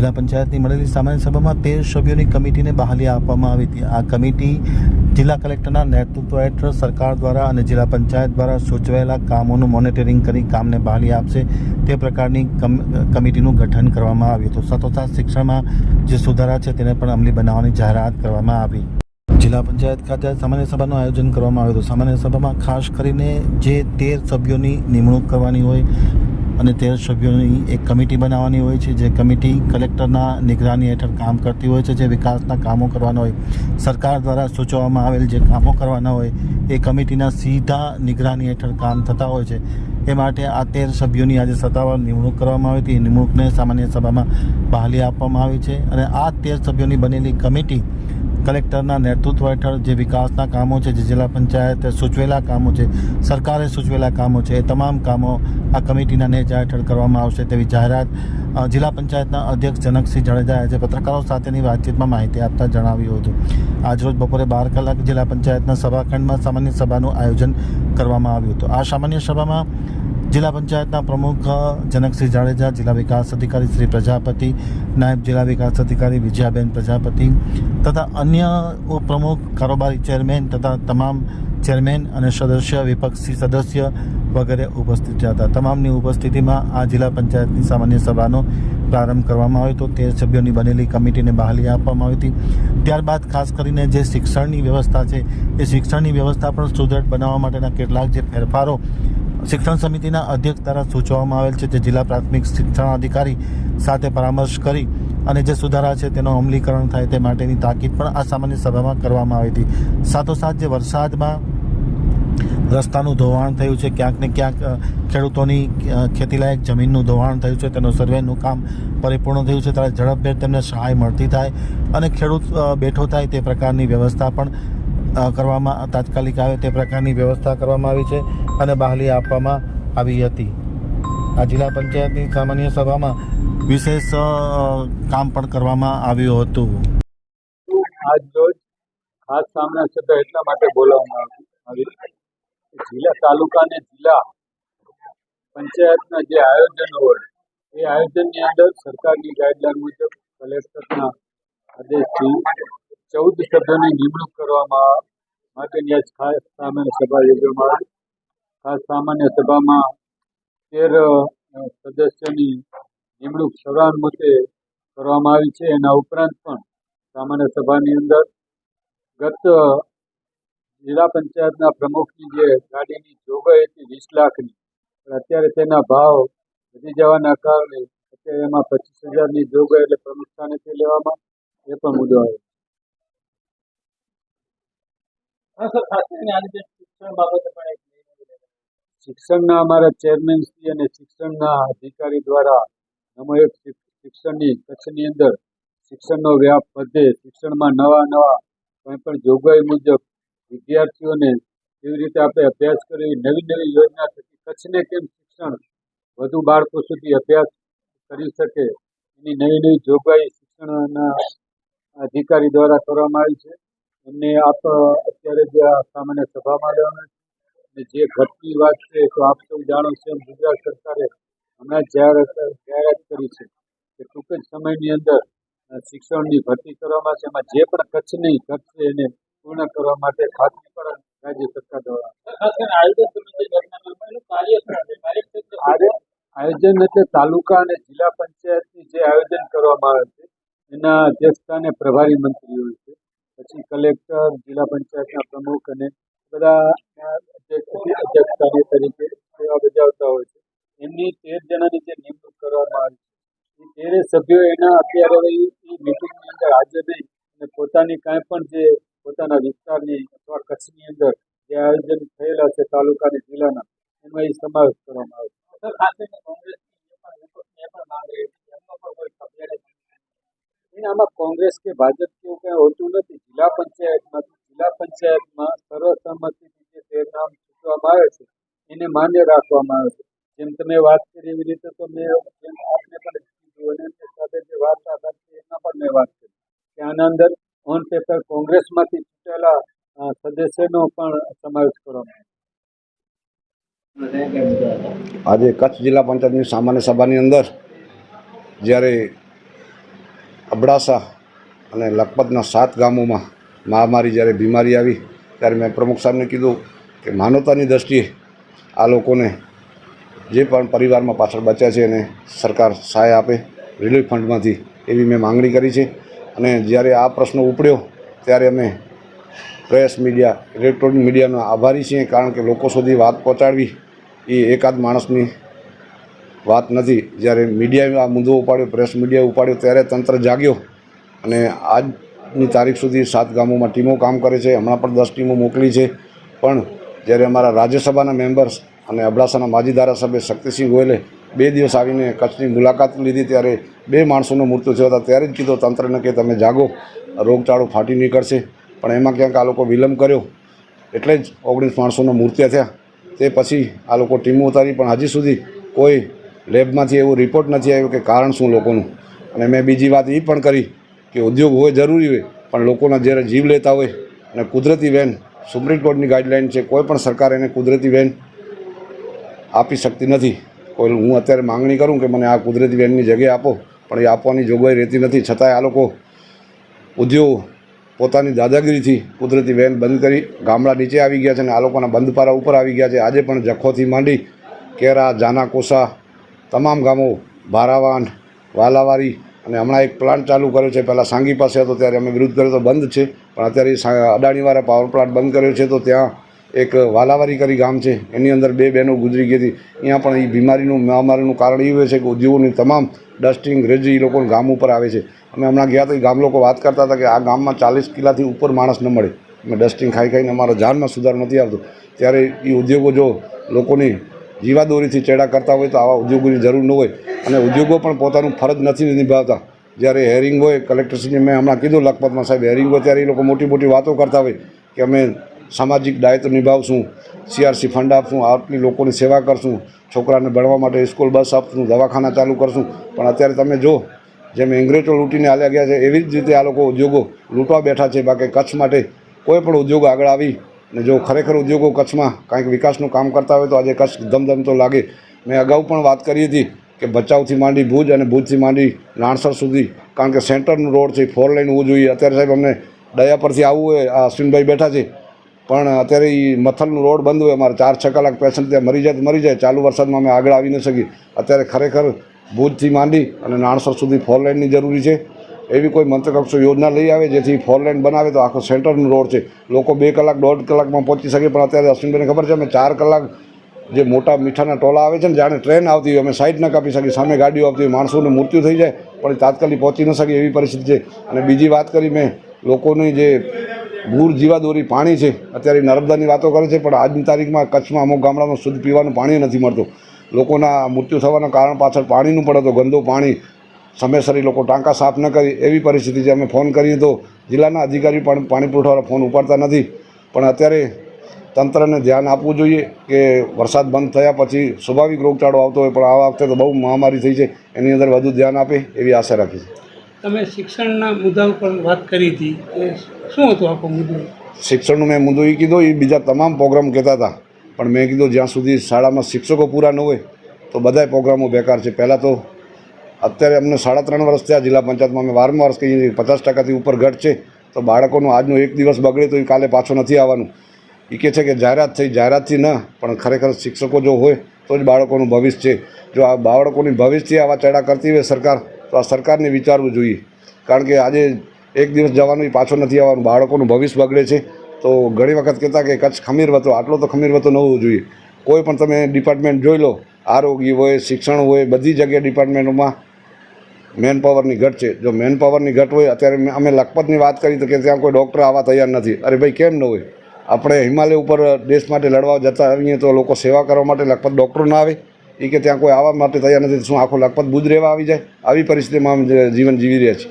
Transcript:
જિલ્લા પંચાયતની મળેલી સામાન્ય સભામાં 13 સભ્યોની કમિટીને બહાલી આપવામાં આવી હતી। આ કમિટી જિલ્લા કલેક્ટરના નેતૃત્વ હેઠળ સરકાર દ્વારા અને જિલ્લા પંચાયત દ્વારા સૂચવેલા કામોનું મોનિટરિંગ કરી કામને બહાલી આપશે તે પ્રકારની કમિટીનું ગઠન કરવામાં આવ્યું હતું। સાથોસાથ શિક્ષણમાં જે સુધારા છે તેને પણ અમલી બનાવવાની જાહેરાત કરવામાં આવી। જિલ્લા પંચાયત ખાતે સામાન્ય સભાનું આયોજન કરવામાં આવ્યું હતું। સામાન્ય સભામાં ખાસ કરીને જે 13 સભ્યોની નિમણૂક કરવાની હોય અને 13 સભ્યોની એક કમિટી બનાવવાની હોય છે, જે કમિટી કલેક્ટરના નિગરાની હેઠળ કામ કરતી હોય છે। જે વિકાસના કામો કરવાના હોય, સરકાર દ્વારા સૂચવવામાં આવેલ જે કામો કરવાના હોય એ કમિટીના સીધા નિગરાની હેઠળ કામ થતા હોય છે। એ માટે આ 13 સભ્યોની આજે સત્તાવાર નિમણૂક કરવામાં આવી હતી। એ નિમણૂકને સામાન્ય સભામાં બહાલી આપવામાં આવી છે અને આ 13 સભ્યોની બનેલી કમિટી કલેક્ટરના નેતૃત્વ હેઠળ જે વિકાસના કામો છે, જે જિલ્લા પંચાયતે સૂચવેલા કામો છે, સરકારે સૂચવેલા કામો છે, એ તમામ કામો આ કમિટીના નેજા હેઠળ કરવામાં આવશે તેવી જાહેરાત જિલ્લા પંચાયતના અધ્યક્ષ જનકસિંહ જાડેજાએ આજે પત્રકારો સાથેની વાતચીતમાં માહિતી આપતા જણાવ્યું હતું। આજરોજ બપોરે 12 કલાકે જિલ્લા પંચાયતના સભાખંડમાં સામાન્ય સભાનું આયોજન કરવામાં આવ્યું હતું। આ સામાન્ય સભામાં જિલ્લા પંચાયતના પ્રમુખ જનકસિંહ જાડેજા, જિલ્લા વિકાસ અધિકારી શ્રી પ્રજાપતિ, નાયબ જિલ્લા વિકાસ અધિકારી વિજયાબેન પ્રજાપતિ તથા અન્ય ઉપપ્રમુખ, કારોબારી ચેરમેન તથા તમામ ચેરમેન અને સદસ્ય, વિપક્ષી સદસ્ય વગેરે ઉપસ્થિત હતા। તમામની ઉપસ્થિતિમાં આ જિલ્લા પંચાયતની સામાન્ય સભાનો પ્રારંભ કરવામાં આવ્યો હતો। 13 સભ્યોની બનેલી કમિટીને બહાલી આપવામાં આવી હતી। ત્યારબાદ ખાસ કરીને જે શિક્ષણની વ્યવસ્થા છે એ શિક્ષણની વ્યવસ્થા પણ સુદૃઢ બનાવવા માટેના કેટલાક જે ફેરફારો શિક્ષણ સમિતિના અધ્યક્ષ દ્વારા સૂચવવામાં આવેલ છે, જે જિલ્લા પ્રાથમિક શિક્ષણ અધિકારી સાથે પરામર્શ કરી અને જે સુધારા છે તેનો અમલીકરણ થાય તે માટેની તાકીદ પણ આ સામાન્ય સભામાં કરવામાં આવી હતી। સાથોસાથ જે વરસાદમાં રસ્તાનું ધોવાણ થયું છે, ક્યાંક ને ક્યાંક ખેડૂતોની ખેતીલાયક જમીનનું ધોવાણ થયું છે, તેનું સર્વેનું કામ પરિપૂર્ણ થયું છે, ત્યારે ઝડપભેર તેમને સહાય મળતી થાય અને ખેડૂત બેઠો થાય તે પ્રકારની વ્યવસ્થા પણ કરવામાં તાત્કાલિક આવે તે પ્રકારની વ્યવસ્થા કરવામાં આવી છે અને બહાલી આપવામાં આવી હતી। આ જિલ્લા પંચાયતની સામાન્ય સભામાં વિશેષ કામ પણ કરવામાં આવ્યું હતું। આજ રોજ ખાસ સામાન્ય સભા એટલા માટે બોલાવવામાં આવી જિલ્લા તાલુકા અને જિલ્લા પંચાયતના જે આયોજનો હોય એ આયોજનની અંદર સરકારની ગાઈડલાઈન મુજબ કલેક્ટરના આદેશથી 14 સભ્યોની નિમણૂક કરવામાં માટેની આજ ખાસ સામાન્ય સભા યોજવામાં આવી। ખાસ સામાન્ય સભામાં 13 સદસ્યોની નિમણૂક સર્વાનુમતે કરવામાં આવી છે। એના ઉપરાંત પણ સામાન્ય સભાની અંદર ગત જિલ્લા પંચાયતના પ્રમુખની જે ગાડીની જોગવાઈ હતી 20 લાખની, અત્યારે તેના ભાવ વધી જવાના કારણે અત્યારે એમાં 25,000ની જોગવાઈ એટલે પ્રમુખ સ્થાનેથી લેવામાં એ પણ મુદ્દો આવ્યો। શિક્ષણના અમારા ચેરમેન શ્રી અને શિક્ષણના અધિકારી દ્વારા સામૂહિક શિક્ષણની કચ્છની અંદર શિક્ષણનો વ્યાપ વધે, શિક્ષણમાં નવા કોઈ પણ જોગવાઈ મુજબ વિદ્યાર્થીઓને કેવી રીતે આપણે અભ્યાસ કરી નવી યોજના થકી કચ્છને કેમ શિક્ષણ વધુ બાળકો સુધી અભ્યાસ કરી શકે એની નવી જોગવાઈ શિક્ષણના અધિકારી દ્વારા કરવામાં આવી છે। એમને આપ અત્યારે જે આ સામાન્ય સભામાં લેવાના અને જે ઘટની વાત છે તો આપ સૌ જાણો છો, ગુજરાત સરકારે હમણાં જાહેરાત કરી છે કે ટૂંક જ સમયની અંદર શિક્ષણની ભરતી કરવામાં છે। એમાં જે પણ કચ્છની ઘટ છે એને પૂર્ણ કરવા માટે ખાતરી પણ રાજ્ય સરકાર દ્વારા આયોજન એટલે તાલુકા અને જિલ્લા પંચાયતની જે આયોજન કરવામાં આવે છે એના અધ્યક્ષસ્થાને પ્રભારી મંત્રી હોય છે, પછી કલેક્ટર, જિલ્લા પંચાયતના પ્રમુખ અને બધા અધ્યક્ષસ્થાને તરીકે સેવા બજાવતા હોય છે। એમની 13 જણાની જે નિમણૂક કરવામાં આવી છે એ 13 સભ્યો એના અત્યારે મિટિંગની અંદર હાજર રહી અને પોતાની કાંઈ પણ જે પોતાના વિસ્તારની અથવા કચ્છની અંદર જે આયોજન થયેલા છે તાલુકા અને જિલ્લાના એમાં એ સમાવેશ કરવામાં આવે છે। આમાં કોંગ્રેસ કે ભાજપ કેવું કંઈ હોતું નથી। જિલ્લા પંચાયતમાં સર્વસંમતિથી જે 13 નામ ચૂંટવામાં આવે છે એને માન્ય રાખવામાં આવે છે। જેમ તમે વાત કરી એવી રીતે તો મેં આપને પણ કીધું અને સાથે જે વાર્તાલાપ છે એમાં પણ મેં વાત કરી કે આના અંદર ઓન પેપર કોંગ્રેસમાંથી ચૂંટેલા સદસ્યનો પણ સમાવેશ કરવામાં આવે। આજે કચ્છ જિલ્લા પંચાયતની સામાન્ય સભાની અંદર જ્યારે અબડાસા અને લખપતના 7 ગામોમાં મહામારી જ્યારે બીમારી આવી ત્યારે મેં પ્રમુખ સાહેબને કીધું કે માનવતાની દૃષ્ટિએ આ લોકોને જે પણ પરિવારમાં પાછળ બચ્યા છે એને સરકાર સહાય આપે રિલીફ ફંડમાંથી એવી મેં માંગણી કરી છે. અને જ્યારે આ પ્રશ્ન ઉપડ્યો ત્યારે અમે પ્રેસ મીડિયા ઇલેક્ટ્રોનિક મીડિયાના આભારી છીએ, કારણ કે લોકો સુધી વાત પહોંચાડવી એ એકાદ માણસની વાત નથી. જ્યારે મીડિયાએ આ મુદ્દો ઉપાડ્યો, પ્રેસ મીડિયાએ ઉપાડ્યો, ત્યારે તંત્ર જાગ્યો અને આજની તારીખ સુધી 7 ગામોમાં ટીમો કામ કરે છે. હમણાં પણ 10 ટીમો મોકલી છે. પણ જ્યારે અમારા રાજ્યસભાના મેમ્બર્સ અને અબડાસાના માજી ધારાસભ્ય શક્તિસિંહ ગોયલે 2 દિવસ આવીને કચ્છની મુલાકાત લીધી ત્યારે 2 માણસોનું મૃત્યુ થયો હતા. ત્યારે જ કીધું તંત્રને કે તમે જાગો, રોગચાળો ફાટી નીકળશે. પણ એમાં ક્યાંક આ લોકો વિલંબ કર્યો એટલે જ 19 માણસોના મૃત્યુ થયા. તે પછી આ લોકો ટીમો ઉતારી, પણ હજી સુધી કોઈ લેબમાંથી એવો રિપોર્ટ નથી આવ્યો કે કારણ શું લોકોનું. અને મેં બીજી વાત એ પણ કરી કે ઉદ્યોગ હોય જરૂરી હોય, પણ લોકોના જ્યારે જીવ લેતા હોય અને કુદરતી વેન સુપ્રીમ કોર્ટની ગાઈડલાઇન છે, કોઈ પણ સરકાર એને કુદરતી વેન આપી શકતી નથી. કોઈ હું અત્યારે માંગણી કરું કે મને આ કુદરતી વેનની જગ્યાએ આપો, પણ એ આપવાની જોગવાઈ રહેતી નથી. છતાંય આ લોકો ઉદ્યોગ પોતાની દાદાગીરીથી કુદરતી વેન બંધ કરી ગામડા નીચે આવી ગયા છે અને આ લોકોના બંધપારા ઉપર આવી ગયા છે. આજે પણ જખોથી માંડી કેરા, જાનાકોસા તમામ ગામો, ભારાવાંઢ, વાલાવારી અને હમણાં એક પ્લાન્ટ ચાલુ કર્યો છે. પહેલાં સાંગી પાસે હતો ત્યારે અમે વિરોધ કર્યો તો બંધ છે, પણ અત્યારે અદાણીવાળા પાવર પ્લાન્ટ બંધ કર્યો છે. તો ત્યાં એક વાલાવારી કરી ગામ છે, એની અંદર 2 બહેનો ગુજરી ગઈ હતી. અહીંયા પણ એ બીમારીનું મહામારીનું કારણ એ હોય છે કે ઉદ્યોગોની તમામ ડસ્ટિંગ રેજી એ લોકો ગામ ઉપર આવે છે. અમે હમણાં ગયા તો એ ગામ લોકો વાત કરતા હતા કે આ ગામમાં 40 કિલોથી ઉપર માણસ ન મળે. અમે ડસ્ટિંગ ખાઈ ખાઈને અમારા જાનમાં સુધાર નથી આવતો. ત્યારે એ ઉદ્યોગો જો લોકોની જીવાદોરીથી ચેડા કરતા હોય તો આવા ઉદ્યોગોની જરૂર ન હોય. અને ઉદ્યોગો પણ પોતાનું ફરજ નથી નિભાવતા. જ્યારે હેરિંગ હોય કલેક્ટરશ્રીને મેં હમણાં કીધું લખપતમાં સાહેબ હેરિંગ હોય ત્યારે એ લોકો મોટી મોટી વાતો કરતા હોય કે અમે સામાજિક દાયિત્વ નિભાવશું, CRC ફંડ આપશું, આટલી લોકોની સેવા કરશું, છોકરાને ભણવા માટે સ્કૂલ બસ આપશું, દવાખાના ચાલુ કરશું. પણ અત્યારે તમે જો જેમ અંગ્રેજો લૂંટીને હાલ્યા ગયા છે એવી જ રીતે આ લોકો ઉદ્યોગો લૂંટવા બેઠા છે. બાકી કચ્છ માટે કોઈ પણ ઉદ્યોગ આગળ આવી અને જો ખરેખર ઉદ્યોગો કચ્છમાં કાંઈક વિકાસનું કામ કરતા હોય તો આજે કચ્છ ધમધમતો લાગે. મેં અગાઉ પણ વાત કરી હતી કે ભચાઉથી માંડી ભુજ અને ભુજથી માંડી નાણસર સુધી, કારણ કે સેન્ટરનું રોડ છે, 4 લાઇન હોવું જોઈએ. અત્યારે સાહેબ અમને દયા પરથી આવવું હોય, આ અશ્વિનભાઈ બેઠા છે, પણ અત્યારે એ મથલનું રોડ બંધ હોય, અમારે 4-6 કલાક પેસેન્ટ ત્યાં મરી જાય તો મરી જાય. ચાલુ વરસાદમાં અમે આગળ આવી ન શકીએ. અત્યારે ખરેખર ભુજથી માંડી અને નાણસર સુધી 4 લાઇનની જરૂરી છે. એવી કોઈ મંત્રકક્ષો યોજના લઈ આવે જેથી 4 લાઇન બનાવે તો આખો સેન્ટરનો રોડ છે, લોકો 2 કલાક 1.5 કલાકમાં પહોંચી શકે. પણ અત્યારે અશ્વિનભાઈને ખબર છે અમે 4 કલાક જે મોટા મીઠાના ટોલા આવે છે ને, જાણે ટ્રેન આવતી હોય, અમે સાઈડ ન કાપી શકીએ, સામે ગાડીઓ આવતી હોય, માણસોનું મૃત્યુ થઈ જાય પણ તાત્કાલિક પહોંચી ન શકે એવી પરિસ્થિતિ છે. અને બીજી વાત કરી મેં લોકોની જે ભૂર જીવાદોરી પાણી છે, અત્યારે નર્મદાની વાતો કરે છે, પણ આજની તારીખમાં કચ્છમાં અમુક ગામડામાં શુદ્ધ પીવાનું પાણી નથી મળતું. લોકોના મૃત્યુ થવાના કારણ પાછળ પાણીનું પણ હતું, ગંદુ પાણી, સમયસર એ લોકો ટાંકા સાફ ન કરી એવી પરિસ્થિતિ છે. અમે ફોન કરીએ તો જિલ્લાના અધિકારી પણ પાણી પુરવઠાવાળા ફોન ઉપાડતા નથી. પણ અત્યારે તંત્રને ધ્યાન આપવું જોઈએ કે વરસાદ બંધ થયા પછી સ્વાભાવિક રોગચાળો આવતો હોય, પણ આ વખતે તો બહુ મહામારી થઈ છે, એની અંદર વધુ ધ્યાન આપે એવી આશા રાખી છે. તમે શિક્ષણના મુદ્દા ઉપર વાત કરી હતી, એ શું હતું આખો મુદ્દો? શિક્ષણનું મેં મુદ્દો એ કીધો, એ બીજા તમામ પ્રોગ્રામ કહેતા હતા, પણ મેં કીધું જ્યાં સુધી શાળામાં શિક્ષકો પૂરા ન હોય તો બધાય પ્રોગ્રામો બેકાર છે. પહેલાં તો અત્યારે અમને 3.5 વર્ષ થયા જિલ્લા પંચાયતમાં, અમે 12મા વર્ષ કહીએ 50%થી ઉપર ઘટ છે. તો બાળકોનું આજનો એક દિવસ બગડે તો એ કાલે પાછો નથી આવવાનું. એ કહે છે કે જાહેરાત થઈ, જાહેરાતથી ન, પણ ખરેખર શિક્ષકો જો હોય તો જ બાળકોનું ભવિષ્ય છે. જો આ બાળકોની ભવિષ્યથી આવા ચેડા કરતી હોય સરકાર, તો આ સરકારને વિચારવું જોઈએ. કારણ કે આજે એક દિવસ જવાનું એ પાછો નથી આવવાનું, બાળકોનું ભવિષ્ય બગડે છે. તો ઘણી વખત કહેતા કે કચ્છ ખમીરવતો, આટલો તો ખમીરવતો ન હોવું જોઈએ. કોઈ પણ તમે ડિપાર્ટમેન્ટ જોઈ લો, આરોગ્ય હોય, શિક્ષણ હોય, બધી જગ્યાએ ડિપાર્ટમેન્ટોમાં મેન પાવરની ઘટ છે. જો મેન પાવરની ઘટ હોય, અત્યારે અમે લખપતની વાત કરી તો કે ત્યાં કોઈ ડૉક્ટર આવવા તૈયાર નથી. અરે ભાઈ કેમ ન હોય? આપણે હિમાલય ઉપર દેશ માટે લડવા જતા આવીએ તો લોકો સેવા કરવા માટે લખપત ડૉક્ટરો ના આવે? એ કે ત્યાં કોઈ આવવા માટે તૈયાર નથી, શું આખો લખપત ભુજ રહેવા આવી જાય? આવી પરિસ્થિતિમાં અમે જીવન જીવી રહ્યા છીએ.